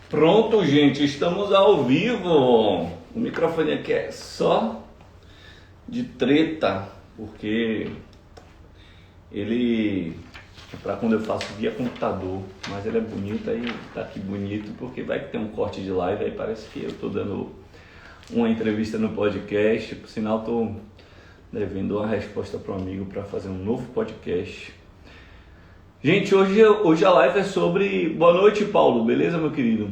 Pronto, gente, estamos ao vivo. O microfone aqui é só de treta, porque ele é para quando eu faço via computador, mas ele é bonito, aí tá aqui bonito, porque vai que tem um corte de live, aí parece que eu tô dando uma entrevista no podcast, por sinal tô devendo uma resposta para um amigo para fazer um novo podcast. Gente, hoje a live é sobre... Boa noite, Paulo, beleza, meu querido?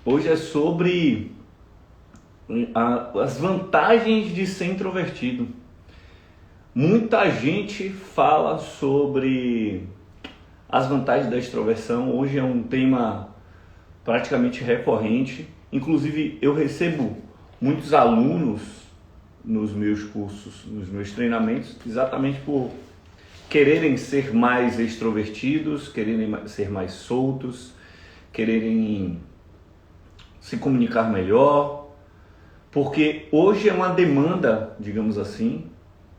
Hoje é sobre as vantagens de ser introvertido. Muita gente fala sobre as vantagens da extroversão. Hoje é um tema praticamente recorrente. Inclusive, eu recebo muitos alunos nos meus cursos, nos meus treinamentos, exatamente por quererem ser mais extrovertidos, quererem ser mais soltos, quererem se comunicar melhor, porque hoje é uma demanda, digamos assim,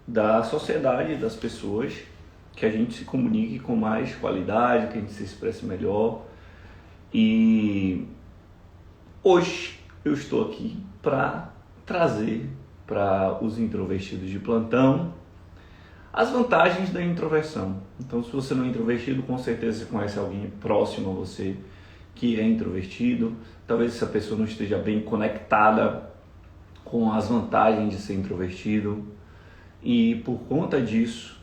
da sociedade, das pessoas, que a gente se comunique com mais qualidade, que a gente se expresse melhor. E hoje eu estou aqui para trazer para os introvertidos de plantão as vantagens da introversão. Então, se você não é introvertido, com certeza você conhece alguém próximo a você que é introvertido. Talvez essa pessoa não esteja bem conectada com as vantagens de ser introvertido. E por conta disso,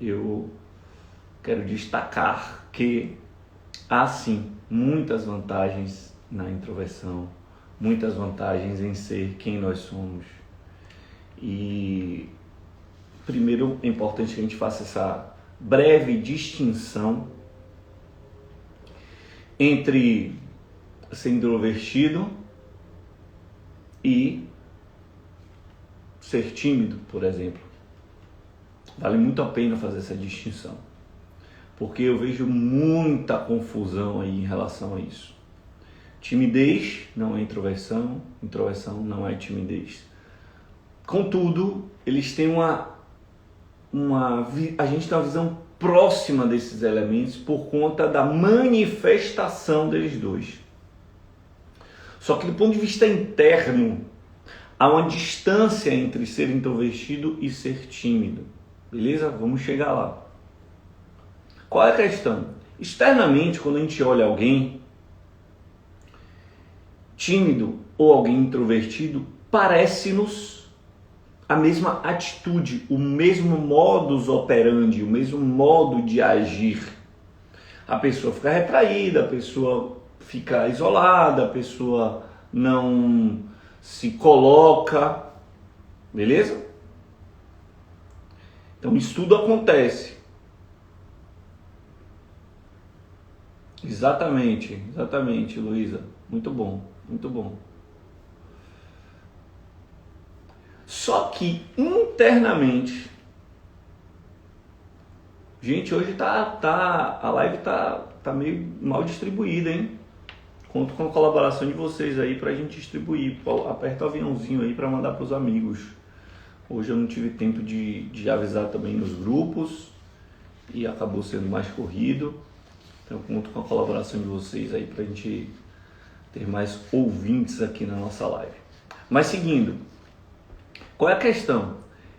eu quero destacar que há sim muitas vantagens na introversão, muitas vantagens em ser quem nós somos. E primeiro é importante que a gente faça essa breve distinção entre ser introvertido e ser tímido, por exemplo. Vale muito a pena fazer essa distinção, porque eu vejo muita confusão aí em relação a isso. Timidez não é introversão, introversão não é timidez. Contudo, eles têm a gente tem uma visão próxima desses elementos por conta da manifestação deles dois. Só que do ponto de vista interno, há uma distância entre ser introvertido e ser tímido. Beleza? Vamos chegar lá. Qual é a questão? Externamente, quando a gente olha alguém tímido ou alguém introvertido, parece-nos a mesma atitude, o mesmo modus operandi, o mesmo modo de agir. A pessoa fica retraída, a pessoa fica isolada, a pessoa não se coloca, beleza? Então isso tudo acontece. Exatamente, Luísa. Muito bom, muito bom. Só que internamente, gente, hoje a live tá meio mal distribuída, hein? Conto com a colaboração de vocês aí pra gente distribuir. Aperta o aviãozinho aí pra mandar pros amigos. Hoje eu não tive tempo de avisar também nos grupos e acabou sendo mais corrido. Então conto com a colaboração de vocês aí pra gente ter mais ouvintes aqui na nossa live. Mas seguindo, qual é a questão?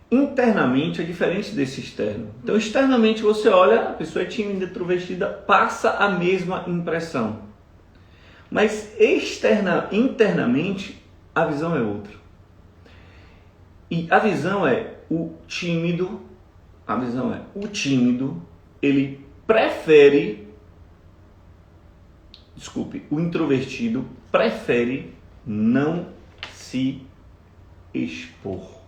Internamente é diferente desse externo. Então, externamente você olha, a pessoa é tímida, introvertida, passa a mesma impressão. Mas internamente, a visão é outra. E a visão é o tímido, ele prefere, o introvertido prefere não se expor.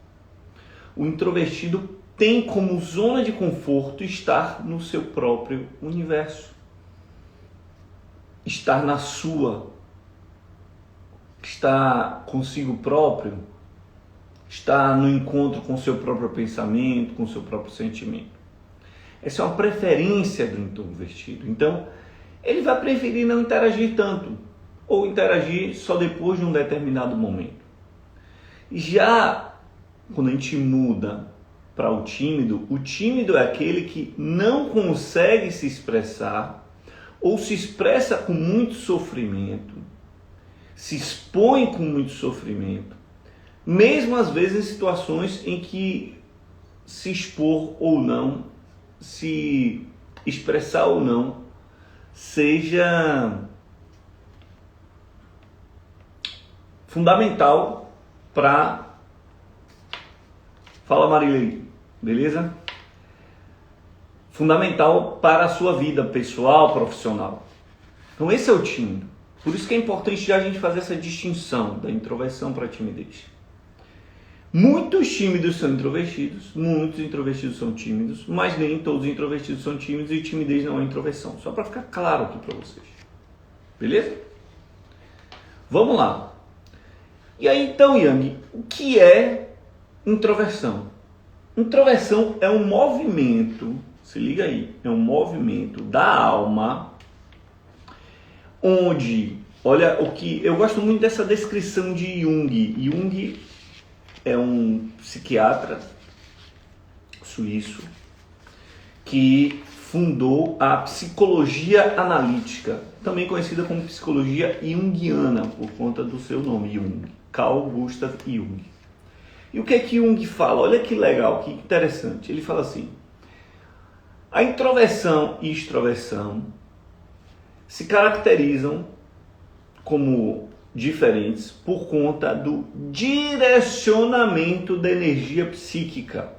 O introvertido tem como zona de conforto estar no seu próprio universo, estar estar consigo próprio, estar no encontro com o seu próprio pensamento, com o seu próprio sentimento. Essa é uma preferência do introvertido. Então, ele vai preferir não interagir tanto, ou interagir só depois de um determinado momento. Já quando a gente muda para o tímido é aquele que não consegue se expressar ou se expressa com muito sofrimento se expõe com muito sofrimento, mesmo às vezes em situações em que se expor ou não, se expressar ou não, seja fundamental para... Fala, Marilei, beleza? Fundamental para a sua vida pessoal, profissional. Então esse é o tímido. Por isso que é importante já a gente fazer essa distinção da introversão para a timidez. Muitos tímidos são introvertidos, muitos introvertidos são tímidos, mas nem todos os introvertidos são tímidos e timidez não é introversão. Só para ficar claro aqui para vocês. Beleza? Vamos lá. E aí então, Yang, o que é introversão? Introversão é um movimento, se liga aí, é um movimento da alma onde, olha o que, eu gosto muito dessa descrição de Jung. Jung é um psiquiatra suíço que fundou a psicologia analítica, também conhecida como psicologia junguiana, por conta do seu nome, Jung, Carl Gustav Jung. E o que é que Jung fala? Olha que legal, que interessante. Ele fala assim: a introversão e extroversão se caracterizam como diferentes por conta do direcionamento da energia psíquica.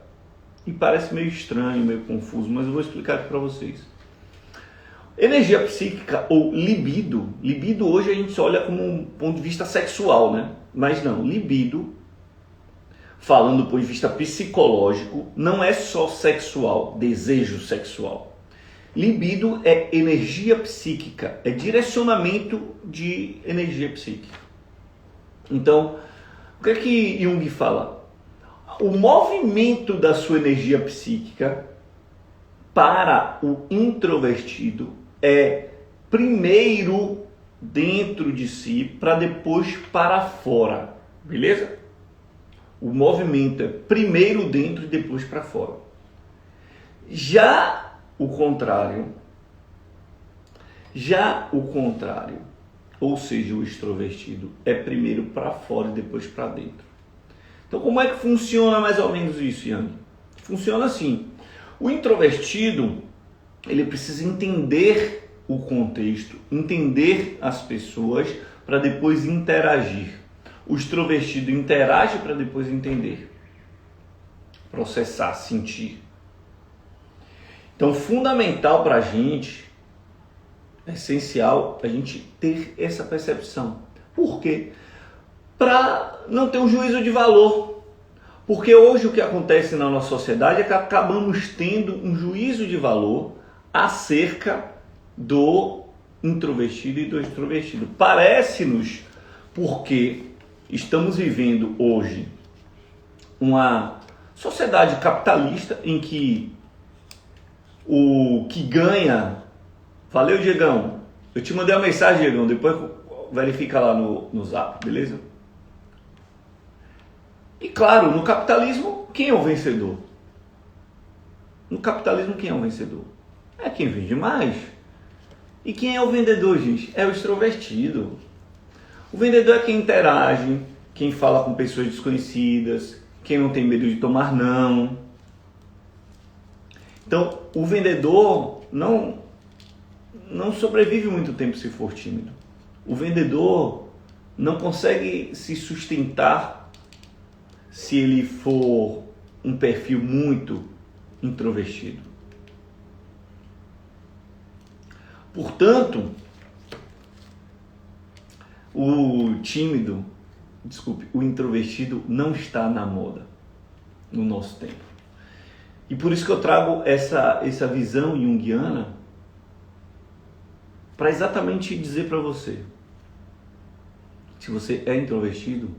E parece meio estranho, meio confuso, mas eu vou explicar aqui para vocês. Energia psíquica ou libido. Libido hoje a gente só olha como um ponto de vista sexual, né? Mas não, libido, falando do ponto de vista psicológico, não é só sexual, desejo sexual. Libido é energia psíquica, é direcionamento de energia psíquica. Então, o que é que Jung fala? O movimento da sua energia psíquica para o introvertido é primeiro dentro de si, para depois para fora, beleza? O movimento é primeiro dentro e depois para fora. Já o contrário, ou seja, o extrovertido, é primeiro para fora e depois para dentro. Então, como é que funciona mais ou menos isso, Yang? Funciona assim: o introvertido, ele precisa entender o contexto, entender as pessoas para depois interagir. O extrovertido interage para depois entender, processar, sentir. Então, fundamental para a gente, é essencial a gente ter essa percepção. Por quê? Para não ter um juízo de valor. Porque hoje o que acontece na nossa sociedade é que acabamos tendo um juízo de valor acerca do introvertido e do extrovertido. Parece-nos, porque estamos vivendo hoje uma sociedade capitalista em que o que ganha... Valeu, Diegão. Eu te mandei uma mensagem, Diegão. Depois verifica lá no Zap, beleza? E claro, no capitalismo, quem é o vencedor? No capitalismo, quem é o vencedor? É quem vende mais. E quem é o vendedor, gente? É o extrovertido. O vendedor é quem interage, quem fala com pessoas desconhecidas, quem não tem medo de tomar não. Então, o vendedor não sobrevive muito tempo se for tímido. O vendedor não consegue se sustentar se ele for um perfil muito introvertido. Portanto, o introvertido não está na moda no nosso tempo. E por isso que eu trago essa visão junguiana para exatamente dizer para você: se você é introvertido,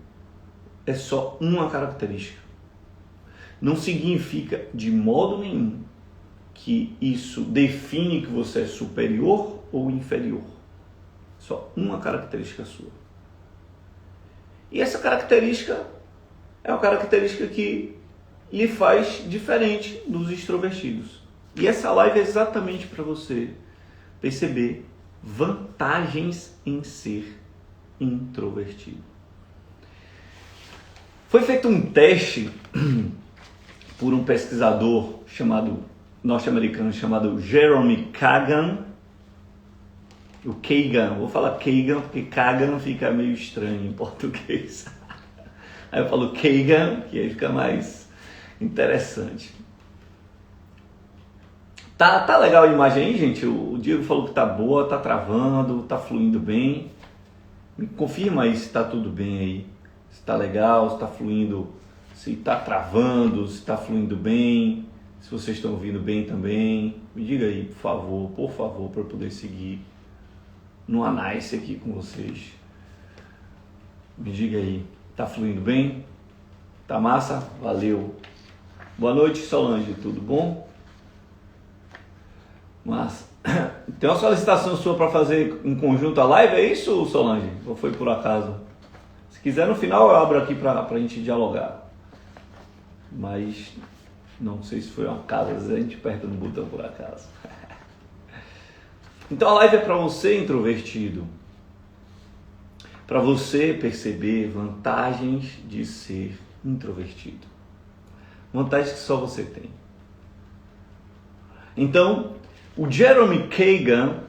é só uma característica. Não significa de modo nenhum que isso define que você é superior ou inferior. Só uma característica sua. E essa característica é uma característica que lhe faz diferente dos extrovertidos. E essa live é exatamente para você perceber vantagens em ser introvertido. Foi feito um teste por um pesquisador norte-americano chamado Jeremy Kagan. O Kagan, vou falar Kagan porque Kagan fica meio estranho em português. Aí eu falo Kagan, que aí fica mais interessante. Tá legal a imagem aí, gente? O Diego falou que tá boa, tá travando, tá fluindo bem. Me confirma aí se tá tudo bem aí. Se tá legal, se tá fluindo, se tá travando, se tá fluindo bem. Se vocês estão ouvindo bem também. Me diga aí, por favor, para eu poder seguir no Anais aqui com vocês. Me diga aí, tá fluindo bem? Tá massa? Valeu. Boa noite, Solange, tudo bom? Massa. Tem uma solicitação sua para fazer em conjunto a live, é isso, Solange? Ou foi por acaso? Se quiser, no final eu abro aqui para a gente dialogar. Mas não sei se foi um acaso, às vezes a gente aperta no botão por acaso. Então a live é para você, introvertido. Para você perceber vantagens de ser introvertido. Vantagens que só você tem. Então, o Jeremy Kagan,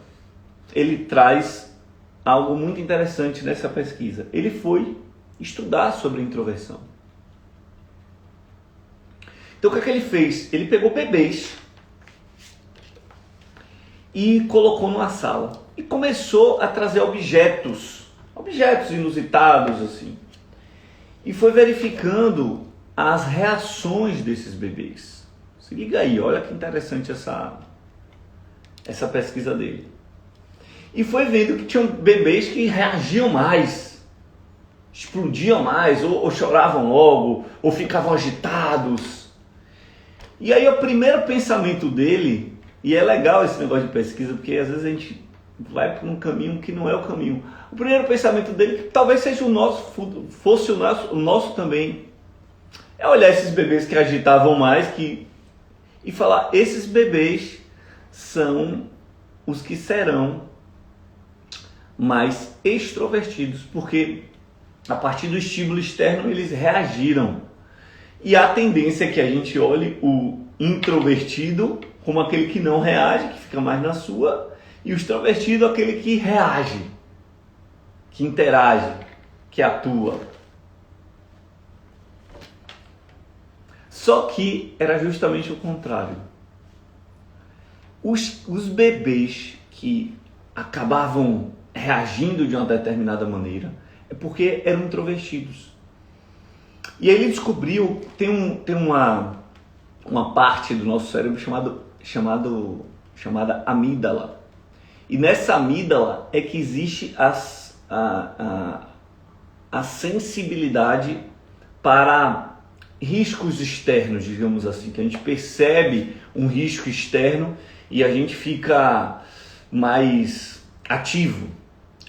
ele traz algo muito interessante nessa pesquisa. Ele foi estudar sobre introversão. Então, o que ele fez? Ele pegou bebês e colocou numa sala. E começou a trazer objetos inusitados, assim. E foi verificando as reações desses bebês. Se liga aí, olha que interessante essa pesquisa dele. E foi vendo que tinham bebês que reagiam mais, explodiam mais, ou choravam logo, ou ficavam agitados. E aí o primeiro pensamento dele, e é legal esse negócio de pesquisa, porque às vezes a gente vai por um caminho que não é o caminho. O primeiro pensamento dele, que talvez seja fosse o nosso também, é olhar esses bebês que agitavam mais e falar, esses bebês são os que serão mais extrovertidos, porque a partir do estímulo externo eles reagiram. E a tendência é que a gente olhe o introvertido como aquele que não reage, que fica mais na sua, e o extrovertido aquele que reage, que interage, que atua. Só que era justamente o contrário. Os bebês que acabavam reagindo de uma determinada maneira é porque eram introvertidos. E aí ele descobriu, tem uma parte do nosso cérebro chamada amígdala. E nessa amígdala é que existe a sensibilidade para riscos externos, digamos assim, que a gente percebe um risco externo e a gente fica mais ativo.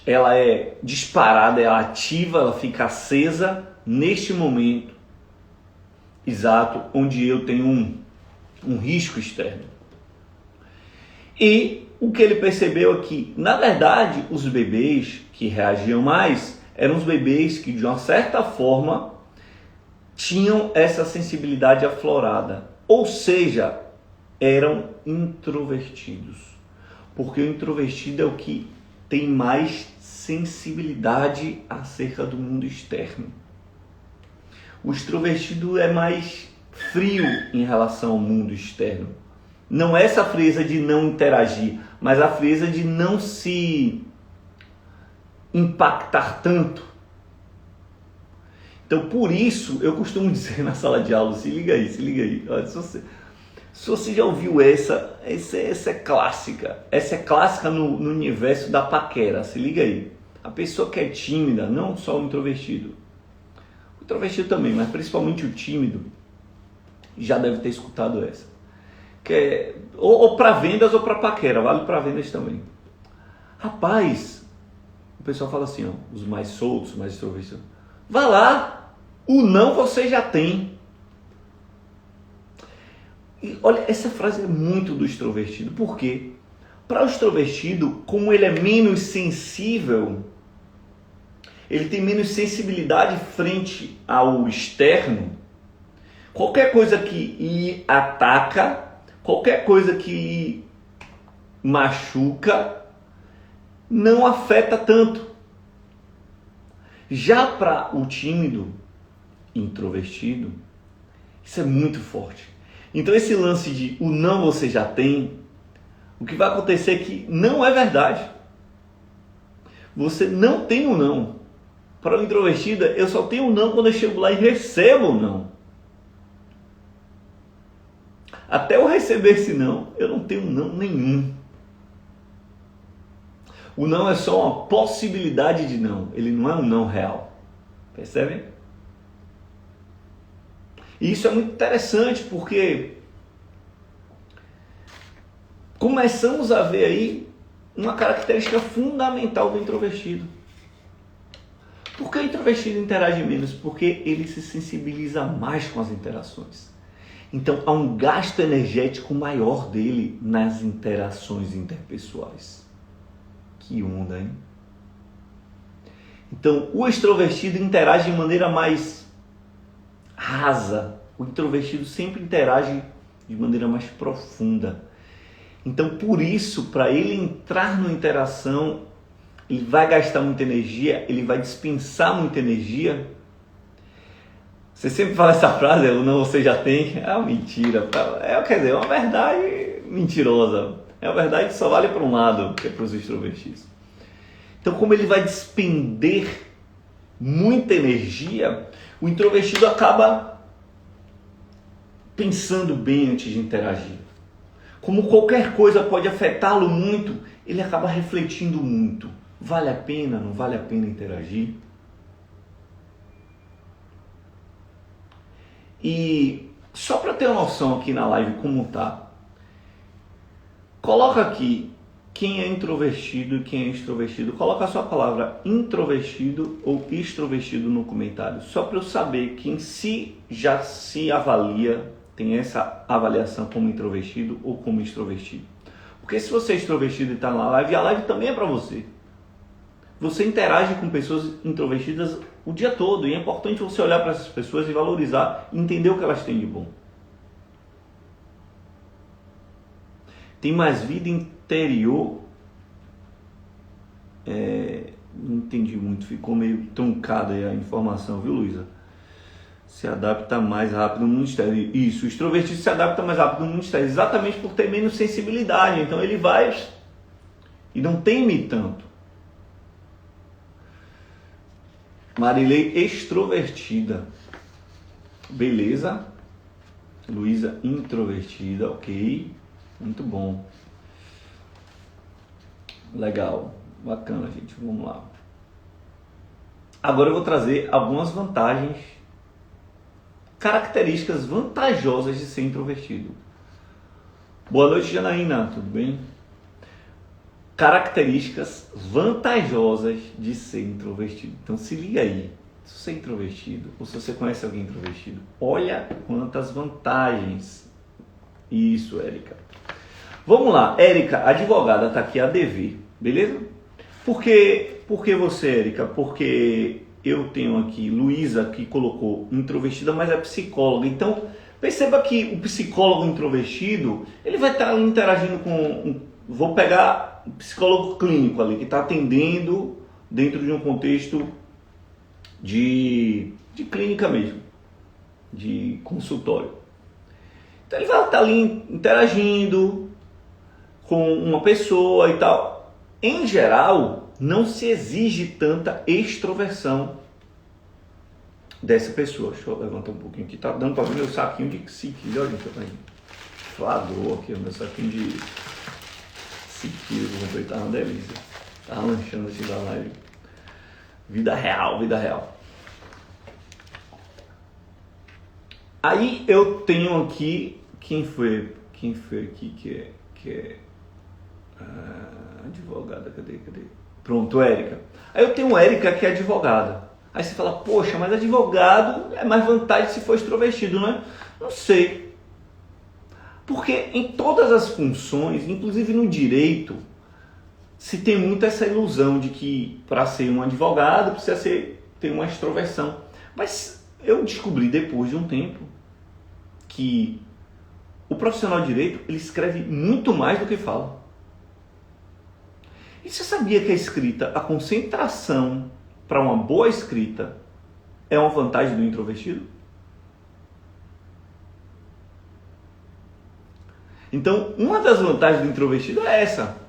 Ela é disparada, ela ativa, ela fica acesa neste momento exato onde eu tenho um risco externo. E o que ele percebeu é que, na verdade, os bebês que reagiam mais eram os bebês que, de uma certa forma, tinham essa sensibilidade aflorada. Ou seja, eram introvertidos. Porque o introvertido é o que tem mais sensibilidade acerca do mundo externo. O extrovertido é mais frio em relação ao mundo externo. Não é essa frieza de não interagir, mas a frieza de não se impactar tanto. Então, por isso, eu costumo dizer na sala de aula, se liga aí. Olha, se você já ouviu essa é clássica. Essa é clássica no universo da paquera, se liga aí. A pessoa que é tímida, não só o introvertido. O introvertido também, mas principalmente o tímido, já deve ter escutado essa. Que é, ou para vendas ou para paquera, vale para vendas também. Rapaz, o pessoal fala assim, ó, os mais soltos, mais extrovertidos. Vá lá, o não você já tem. E olha, essa frase é muito do extrovertido. Por quê? Para o extrovertido, como ele é menos sensível, ele tem menos sensibilidade frente ao externo, qualquer coisa que lhe ataca, qualquer coisa que lhe machuca, não afeta tanto. Já para o tímido, introvertido, isso é muito forte. Então esse lance de o não você já tem, o que vai acontecer é que não é verdade. Você não tem um não. Para o introvertido, eu só tenho um não quando eu chego lá e recebo um não. Até eu receber esse não, eu não tenho não nenhum. O não é só uma possibilidade de não. Ele não é um não real. Percebem? E isso é muito interessante porque começamos a ver aí uma característica fundamental do introvertido. Por que o introvertido interage menos? Porque ele se sensibiliza mais com as interações. Então há um gasto energético maior dele nas interações interpessoais. Que onda, hein? Então o extrovertido interage de maneira mais rasa. O introvertido sempre interage de maneira mais profunda. Então por isso, para ele entrar numa interação, ele vai gastar muita energia, ele vai dispensar muita energia. Você sempre fala essa frase, ou não, você já tem. É uma mentira. Quer dizer, é uma verdade mentirosa. É uma verdade que só vale para um lado, que é para os extrovertidos. Então, como ele vai despender muita energia, o introvertido acaba pensando bem antes de interagir. Como qualquer coisa pode afetá-lo muito, ele acaba refletindo muito. Vale a pena, não vale a pena interagir? E só para ter uma noção aqui na live como tá, coloca aqui quem é introvertido e quem é extrovertido. Coloca a sua palavra introvertido ou extrovertido no comentário, só para eu saber quem já se avalia, tem essa avaliação como introvertido ou como extrovertido. Porque se você é extrovertido e está na live, a live também é para você. Você interage com pessoas introvertidas o dia todo e é importante você olhar para essas pessoas e valorizar e entender o que elas têm de bom. Tem mais vida interior. Não entendi muito, ficou meio truncada aí a informação, viu, Luísa? Se adapta mais rápido no mundo externo. Isso, o extrovertido se adapta mais rápido no mundo externo, exatamente por ter menos sensibilidade. Então ele vai e não teme tanto. Marilei, extrovertida. Beleza. Luísa, introvertida, ok. Muito bom. Legal. Bacana, gente. Vamos lá. Agora eu vou trazer algumas vantagens, características vantajosas de ser introvertido. Boa noite, Janaína. Tudo bem? Características vantajosas de ser introvertido. Então se liga aí. Se você é introvertido, ou se você conhece alguém introvertido, olha quantas vantagens. Isso, Érica. Vamos lá, Érica, advogada, tá aqui a dever, beleza? Por que você, Érica? Porque eu tenho aqui Luísa, que colocou introvertida, mas é psicóloga. Então, perceba que o psicólogo introvertido, ele vai estar interagindo com... Vou pegar um psicólogo clínico ali, que está atendendo dentro de um contexto de clínica mesmo, de consultório. Então ele vai estar ali interagindo com uma pessoa e tal. Em geral, não se exige tanta extroversão dessa pessoa. Deixa eu levantar um pouquinho aqui. Tá dando para ver meu saquinho de Siquilho. Olha, tá aí. Flagrou aqui o meu saquinho de Siquilho que eu comprei. Tá uma delícia. Tá lanchando assim da live. Vida real, vida real. Aí eu tenho aqui, quem foi aqui que é advogada, cadê? Pronto, Érica. Aí eu tenho Érica que é advogada. Aí você fala, poxa, mas advogado é mais vantagem se for extrovertido, não é? Não sei. Porque em todas as funções, inclusive no direito, se tem muito essa ilusão de que para ser um advogado precisa ter uma extroversão. Mas eu descobri depois de um tempo que o profissional de direito, ele escreve muito mais do que fala. E você sabia que a escrita, a concentração para uma boa escrita é uma vantagem do introvertido? Então, uma das vantagens do introvertido é essa.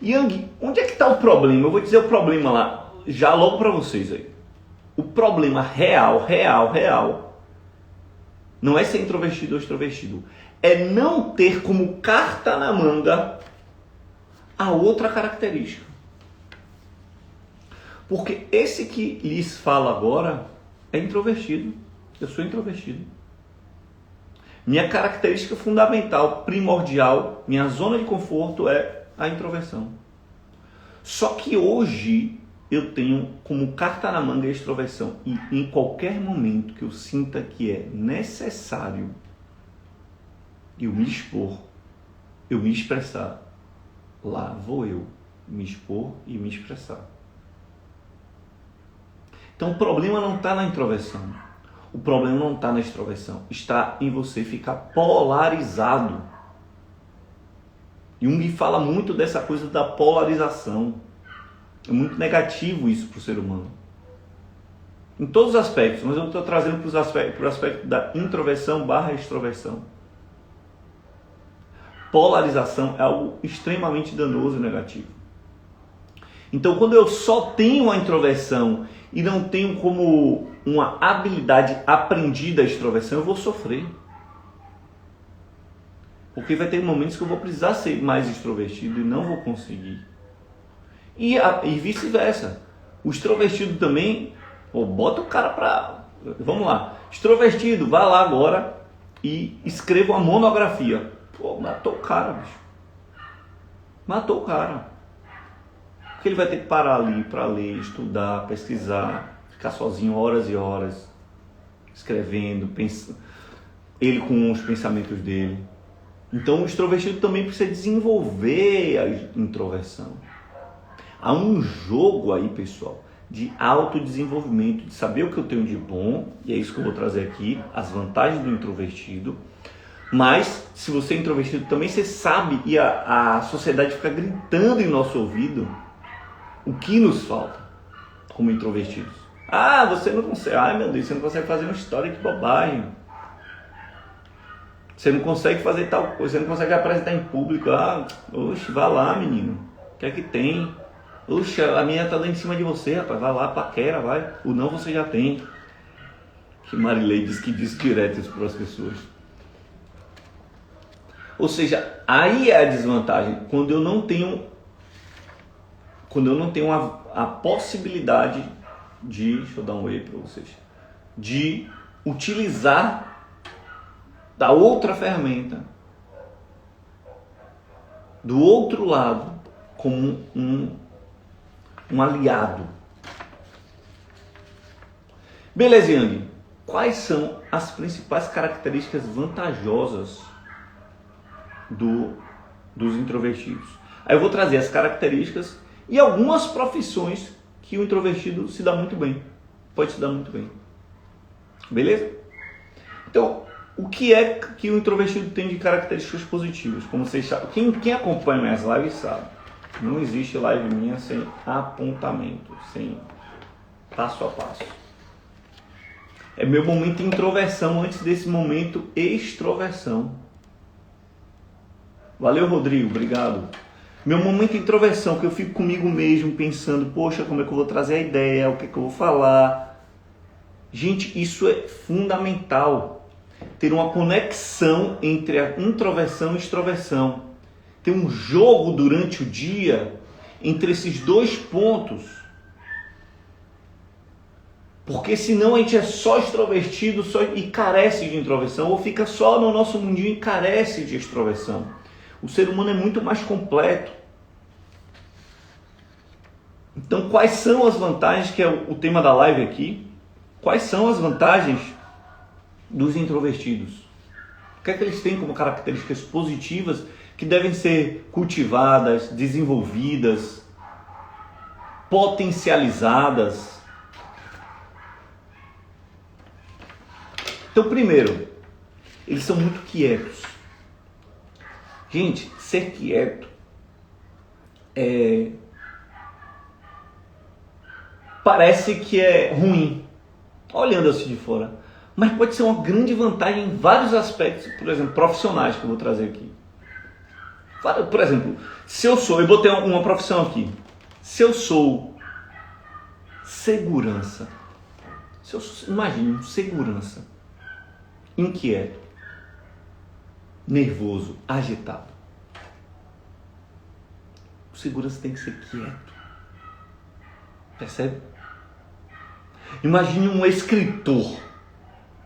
Yang, onde é que está o problema? Eu vou dizer o problema lá, já logo para vocês aí. O problema real, não é ser introvertido ou extrovertido. É não ter como carta na manga a outra característica. Porque esse que lhes fala agora é introvertido. Eu sou introvertido. Minha característica fundamental, primordial, minha zona de conforto é a introversão. Só que hoje eu tenho como carta na manga a extroversão. E em qualquer momento que eu sinta que é necessário eu me expor, eu me expressar, lá vou eu me expor e me expressar. Então o problema não está na introversão, o problema não está na extroversão, está em você ficar polarizado. Jung fala muito dessa coisa da polarização. É muito negativo isso para o ser humano. Em todos os aspectos, mas eu estou trazendo para o aspecto da introversão / extroversão. Polarização é algo extremamente danoso e negativo. Então, quando eu só tenho a introversão e não tenho como uma habilidade aprendida a extroversão, eu vou sofrer. Porque vai ter momentos que eu vou precisar ser mais extrovertido e não vou conseguir. E vice-versa. O extrovertido também, bota o cara pra... Vamos lá. Extrovertido, vá lá agora e escreva uma monografia. Matou o cara, bicho. Matou o cara. Porque ele vai ter que parar ali para ler, estudar, pesquisar, ficar sozinho horas e horas, escrevendo, pensando, ele com os pensamentos dele. Então o extrovertido também precisa desenvolver a introversão. Há um jogo aí, pessoal, de autodesenvolvimento, de saber o que eu tenho de bom, e é isso que eu vou trazer aqui, as vantagens do introvertido. Mas, se você é introvertido também, você sabe, e a sociedade fica gritando em nosso ouvido o que nos falta como introvertidos. Você não consegue, meu Deus, você não consegue fazer uma história, que bobagem. Você não consegue fazer tal coisa, você não consegue apresentar em público. Oxe, vá lá, menino, o que é que tem? Oxe, a minha tá lá em cima de você, rapaz, vai lá, paquera, vai. O não você já tem. Que Marilei diz que diz direto isso para as pessoas. Ou seja, aí é a desvantagem, quando eu não tenho a possibilidade de, deixa eu dar um oi para vocês, de utilizar da outra ferramenta, do outro lado, como um aliado. Beleza, Yang? Quais são as principais características vantajosas dos introvertidos? Aí eu vou trazer as características e algumas profissões que o introvertido se dá muito bem. Pode se dar muito bem. Beleza? Então, o que é que o introvertido tem de características positivas? Como vocês sabem, quem acompanha minhas lives sabe. Não existe live minha sem apontamento, sem passo a passo. É meu momento de introversão antes desse momento extroversão. Valeu, Rodrigo, obrigado. Meu momento de introversão, que eu fico comigo mesmo pensando, poxa, como é que eu vou trazer a ideia, o que é que eu vou falar. Gente, isso é fundamental. Ter uma conexão entre a introversão e extroversão. Ter um jogo durante o dia entre esses dois pontos. Porque senão a gente é só extrovertido e carece de introversão, ou fica só no nosso mundinho e carece de extroversão. O ser humano é muito mais completo. Então, quais são as vantagens, que é o tema da live aqui? Quais são as vantagens dos introvertidos? O que é que eles têm como características positivas que devem ser cultivadas, desenvolvidas, potencializadas. Então, primeiro, eles são muito quietos. Gente, ser quieto parece que é ruim, olhando assim de fora. Mas pode ser uma grande vantagem em vários aspectos, por exemplo, profissionais que eu vou trazer aqui. Por exemplo, eu botei uma profissão aqui. Se eu sou segurança, imagine um segurança inquieto, nervoso, agitado. O segurança tem que ser quieto. Percebe? Imagine um escritor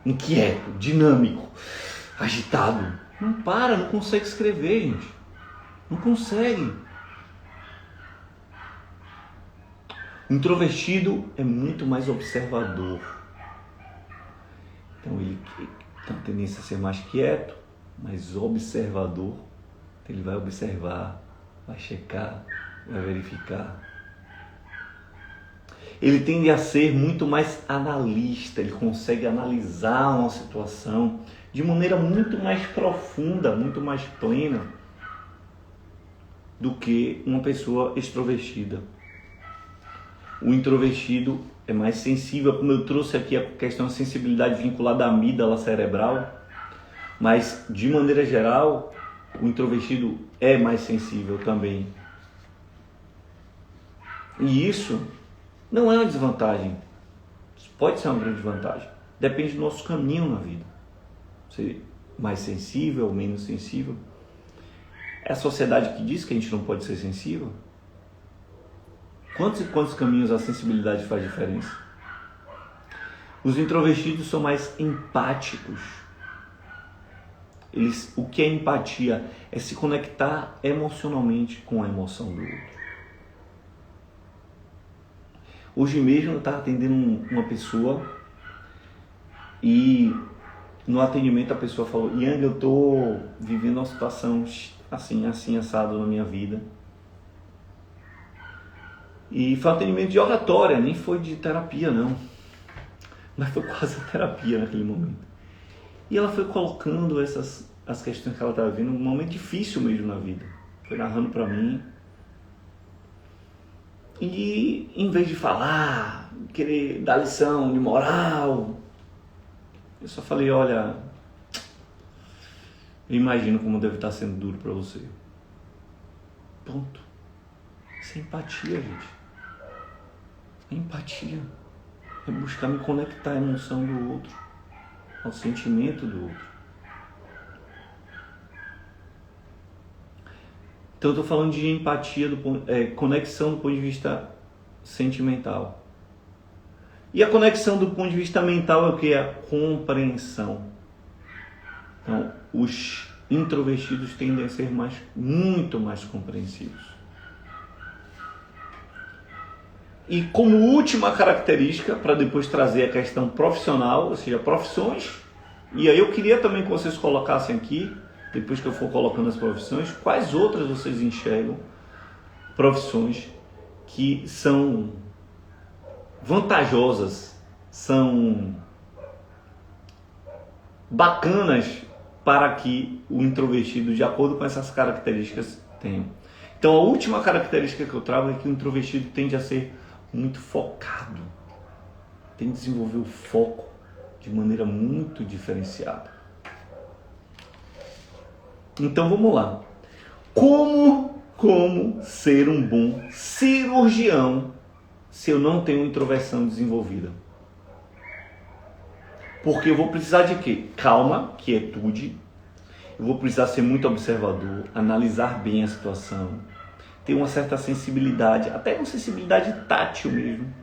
inquieto, dinâmico, agitado. Não consegue escrever, gente. Não consegue. O introvertido é muito mais observador. Então ele tem a tendência a ser mais quieto, mais observador. Então ele vai observar, vai checar, vai verificar. Ele tende a ser muito mais analista, ele consegue analisar uma situação de maneira muito mais profunda, muito mais plena do que uma pessoa extrovertida. O introvertido é mais sensível, como eu trouxe aqui a questão da sensibilidade vinculada à amígdala cerebral, mas de maneira geral, o introvertido é mais sensível também. E isso não é uma desvantagem. Isso pode ser uma grande vantagem. Depende do nosso caminho na vida. Ser mais sensível ou menos sensível. É a sociedade que diz que a gente não pode ser sensível? Quantos e quantos caminhos a sensibilidade faz diferença? Os introvertidos são mais empáticos. O que é empatia? É se conectar emocionalmente com a emoção do outro. Hoje mesmo eu estava atendendo uma pessoa e no atendimento a pessoa falou: Yang, eu estou vivendo uma situação assim assado na minha vida. E foi um atendimento de oratória, nem foi de terapia não. Mas foi quase a terapia naquele momento. E ela foi colocando as questões que ela estava vivendo, um momento difícil mesmo na vida. Foi narrando para mim. E em vez de falar, querer dar lição de moral, eu só falei: olha, eu imagino como deve estar sendo duro para você. Ponto. Isso é empatia, gente. É empatia. É buscar me conectar à emoção do outro, ao sentimento do outro. Então eu estou falando de empatia, conexão do ponto de vista sentimental. E a conexão do ponto de vista mental é o que? É a compreensão. Então, os introvertidos tendem a ser muito mais compreensivos. E como última característica, para depois trazer a questão profissional, ou seja, profissões, e aí eu queria também que vocês colocassem aqui, depois que eu for colocando as profissões, quais outras vocês enxergam profissões que são vantajosas, são bacanas para que o introvertido, de acordo com essas características, tenha. Então a última característica que eu trago é que o introvertido tende a ser muito focado, tem que desenvolver o foco de maneira muito diferenciada. Então vamos lá. Como ser um bom cirurgião se eu não tenho introversão desenvolvida? Porque eu vou precisar de quê? Calma, quietude. Eu vou precisar ser muito observador, analisar bem a situação, ter uma certa sensibilidade, até uma sensibilidade tátil mesmo.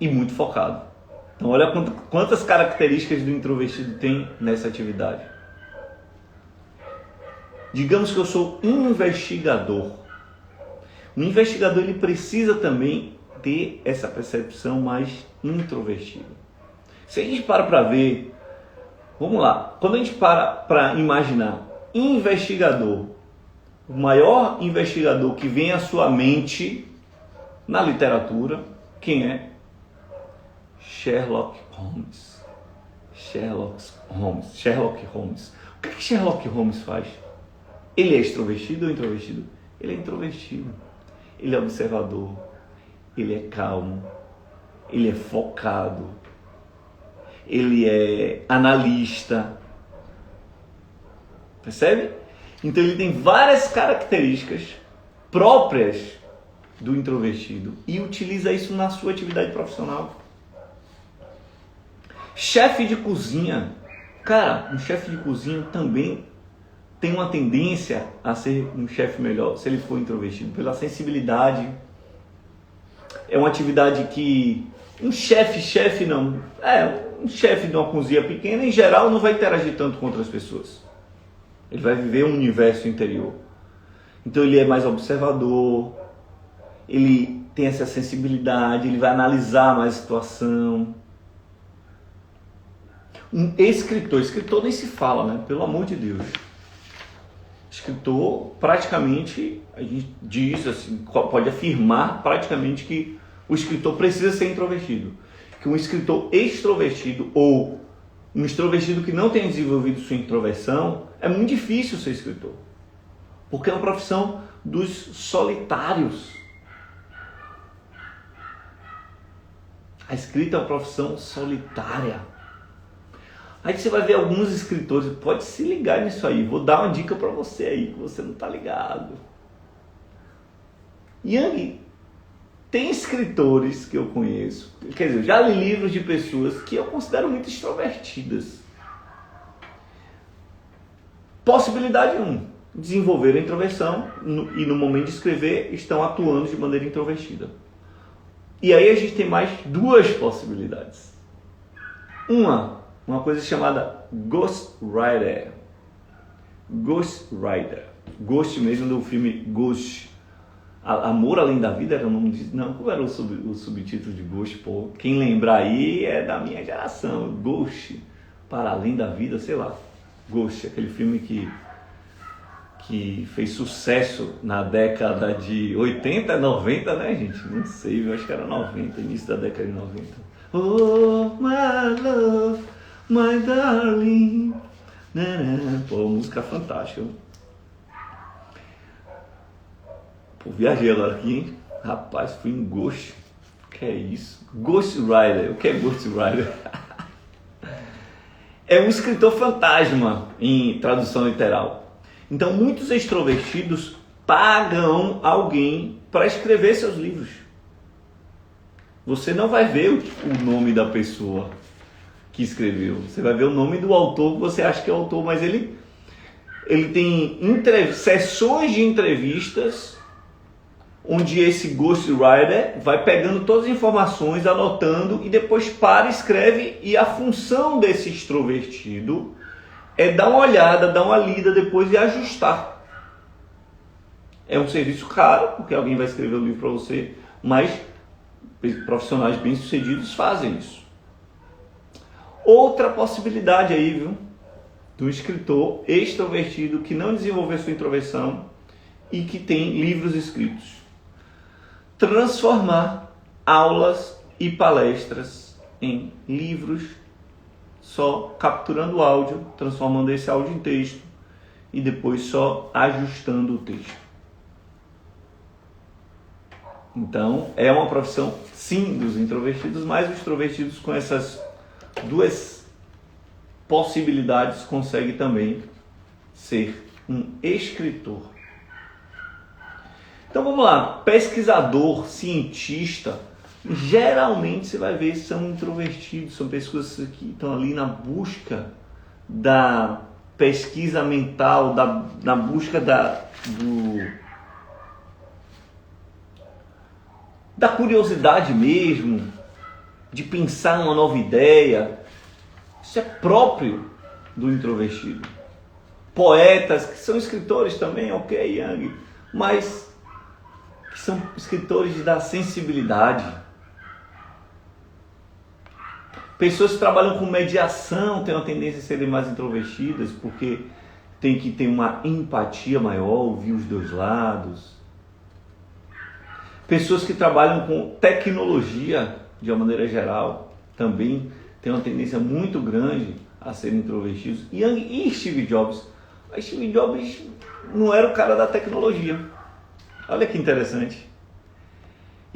E muito focado. Então olha quantas características do introvertido tem nessa atividade. Digamos que eu sou investigador. O investigador ele precisa também ter essa percepção mais introvertida. Se a gente para ver, vamos lá, quando a gente para imaginar investigador, o maior investigador que vem à sua mente na literatura, quem é? Sherlock Holmes. Sherlock Holmes. O que Sherlock Holmes faz? Ele é extrovertido ou introvertido? Ele é introvertido. Ele é observador. Ele é calmo. Ele é focado. Ele é analista. Percebe? Então ele tem várias características próprias do introvertido e utiliza isso na sua atividade profissional. Chefe de cozinha. Cara, um chefe de cozinha também tem uma tendência a ser um chefe melhor se ele for introvertido, pela sensibilidade. É uma atividade que um chefe não. Um chefe de uma cozinha pequena, em geral, não vai interagir tanto com outras pessoas. Ele vai viver um universo interior. Então ele é mais observador, ele tem essa sensibilidade, ele vai analisar mais a situação. Um escritor nem se fala, né? Pelo amor de Deus. Escritor, praticamente, a gente diz assim, pode afirmar praticamente que o escritor precisa ser introvertido. Que um escritor extrovertido ou um extrovertido que não tenha desenvolvido sua introversão, é muito difícil ser escritor. Porque é uma profissão dos solitários. A escrita é uma profissão solitária. Aí você vai ver alguns escritores, pode se ligar nisso aí, vou dar uma dica para você aí, que você não está ligado. Yang, tem escritores que eu conheço, quer dizer, eu já li livros de pessoas que eu considero muito extrovertidas. Possibilidade 1, desenvolver a introversão e no momento de escrever estão atuando de maneira introvertida. E aí a gente tem mais duas possibilidades. Uma coisa chamada ghostwriter. Ghost mesmo do filme Ghost. Amor Além da Vida era o nome disso? Não, qual era o subtítulo de Ghost? Pô, quem lembrar aí é da minha geração. Ghost, Para Além da Vida, sei lá. Ghost, aquele filme que fez sucesso na década de 80, 90, né, gente? Não sei, eu acho que era 90, início da década de 90. Oh, my love, my darling. Pô, música fantástica. Pô, viajei agora aqui, hein? Rapaz, fui em Ghost. O que é isso? Ghostwriter. O que é Ghostwriter? É um escritor fantasma em tradução literal. Então, muitos extrovertidos pagam alguém para escrever seus livros. Você não vai ver o nome da pessoa que escreveu. Você vai ver o nome do autor que você acha que é o autor, mas ele tem sessões de entrevistas onde esse ghostwriter vai pegando todas as informações, anotando e depois escreve, e a função desse extrovertido é dar uma olhada, dar uma lida depois e ajustar. É um serviço caro, porque alguém vai escrever o livro para você, mas profissionais bem-sucedidos fazem isso. Outra possibilidade aí, viu? Do escritor extrovertido que não desenvolveu sua introversão e que tem livros escritos. Transformar aulas e palestras em livros, só capturando o áudio, transformando esse áudio em texto e depois só ajustando o texto. Então, é uma profissão, sim, dos introvertidos, mas os extrovertidos com essas duas possibilidades conseguem também ser um escritor. Então vamos lá, pesquisador, cientista, geralmente você vai ver são introvertidos, são pessoas que estão ali na busca da pesquisa mental, na busca da curiosidade mesmo, de pensar uma nova ideia. Isso é próprio do introvertido. Poetas, que são escritores também, ok, Yang, mas que são escritores da sensibilidade. Pessoas que trabalham com mediação têm uma tendência a serem mais introvertidas, porque tem que ter uma empatia maior, ouvir os dois lados. Pessoas que trabalham com tecnologia, de uma maneira geral, também têm uma tendência muito grande a serem introvertidos. E Steve Jobs? Steve Jobs não era o cara da tecnologia. Olha que interessante.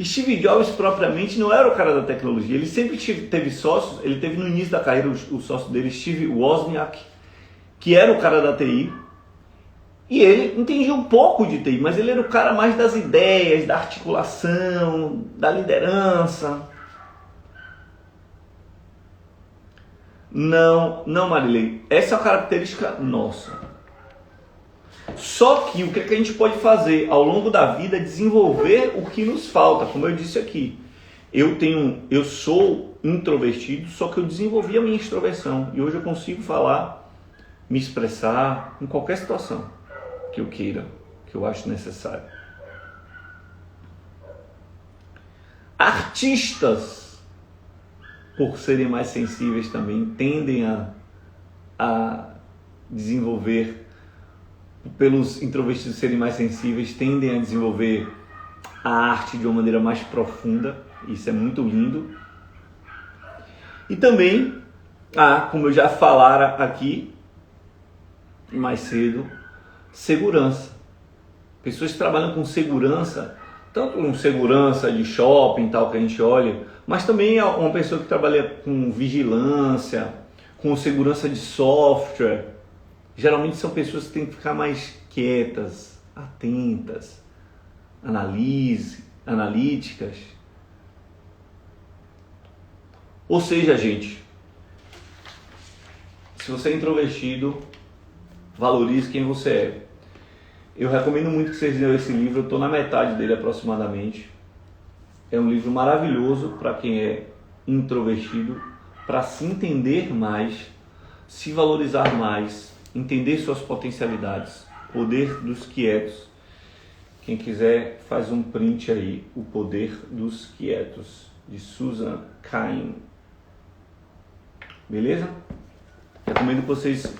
Steve Jobs propriamente não era o cara da tecnologia. Ele sempre teve sócios. Ele teve no início da carreira o sócio dele, Steve Wozniak, que era o cara da TI. E ele entendia um pouco de TI, mas ele era o cara mais das ideias, da articulação, da liderança. Não, Marilei. Essa é uma característica nossa. Só que o que a gente pode fazer ao longo da vida é desenvolver o que nos falta. Como eu disse aqui, eu sou introvertido, só que eu desenvolvi a minha extroversão. E hoje eu consigo falar, me expressar em qualquer situação que eu queira, que eu acho necessário. Artistas, por serem mais sensíveis também, tendem a desenvolver, pelos introvertidos serem mais sensíveis, tendem a desenvolver a arte de uma maneira mais profunda. Isso é muito lindo. E também, como eu já falara aqui mais cedo, segurança. Pessoas que trabalham com segurança, tanto com segurança de shopping, tal, que a gente olha, mas também uma pessoa que trabalha com vigilância, com segurança de software. Geralmente são pessoas que têm que ficar mais quietas, atentas, analíticas. Ou seja, gente, se você é introvertido, valorize quem você é. Eu recomendo muito que vocês leiam esse livro, eu estou na metade dele aproximadamente. É um livro maravilhoso para quem é introvertido, para se entender mais, se valorizar mais, entender suas potencialidades. Poder dos Quietos. Quem quiser faz um print aí, O Poder dos Quietos, de Susan Cain. Beleza? Recomendo que vocês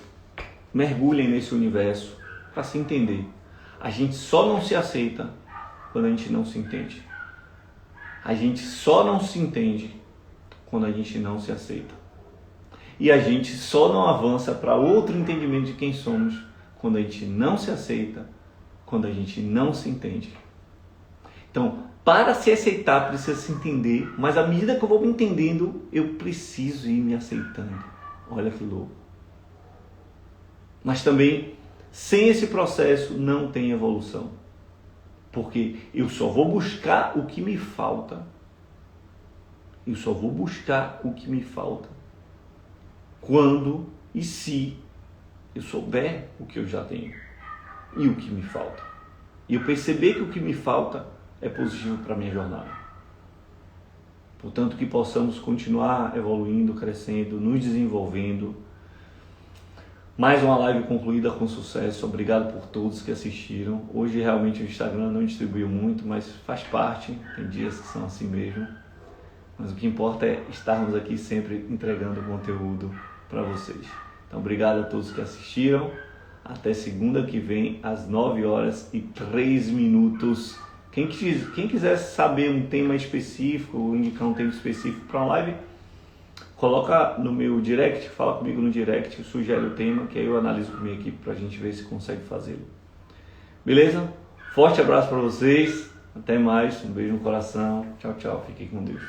mergulhem nesse universo para se entender. A gente só não se aceita quando a gente não se entende. A gente só não se entende quando a gente não se aceita. E a gente só não avança para outro entendimento de quem somos quando a gente não se aceita, quando a gente não se entende. Então, para se aceitar, precisa se entender, mas à medida que eu vou me entendendo, eu preciso ir me aceitando. Olha que louco. Mas também, sem esse processo, não tem evolução. Porque eu só vou buscar o que me falta. Eu só vou buscar o que me falta quando e se eu souber o que eu já tenho e o que me falta. E eu perceber que o que me falta é positivo para a minha jornada. Portanto, que possamos continuar evoluindo, crescendo, nos desenvolvendo. Mais uma live concluída com sucesso. Obrigado por todos que assistiram. Hoje realmente o Instagram não distribuiu muito, mas faz parte. Tem dias que são assim mesmo. Mas o que importa é estarmos aqui sempre entregando conteúdo para vocês. Então, obrigado a todos que assistiram. Até segunda que vem, às 9h03. Quem quiser saber um tema específico, ou indicar um tema específico para uma live, coloca no meu direct, fala comigo no direct, sugere o tema, que aí eu analiso com a minha equipe para a gente ver se consegue fazê-lo. Beleza? Forte abraço para vocês. Até mais. Um beijo no coração. Tchau, tchau. Fiquem com Deus.